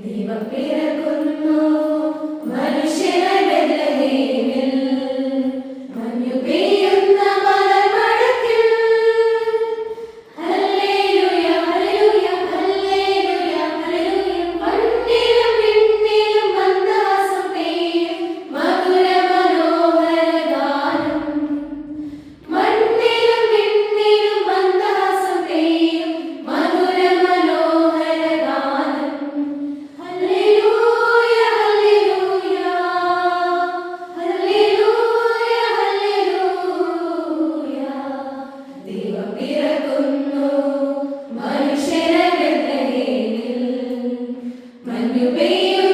ദൈവം പിറക്കുന്നു മനുഷ്യനായി ബെത്ലഹേമിൽ, മഞ്ഞു പെയ്യുന്ന മലർമടക്കിൽ. Hallelujah hallelujah hallelujah hallelujah. മണ്ണിലും വിണ്ണിലും മന്ദഹാസം പെയ്യും മധുര മനോഹര ഗാനം. മണ്ണിലും വിണ്ണിലും മന്ദഹാസം പെയ്യും മധുര മനോഹര ഗാനം. Hallelujah hallelujah hallelujah hallelujah. ദൈവം പിറക്കുന്നു മനുഷ്യനായി ബെത്ലഹേമിൽ, മഞ്ഞു പെയ്യും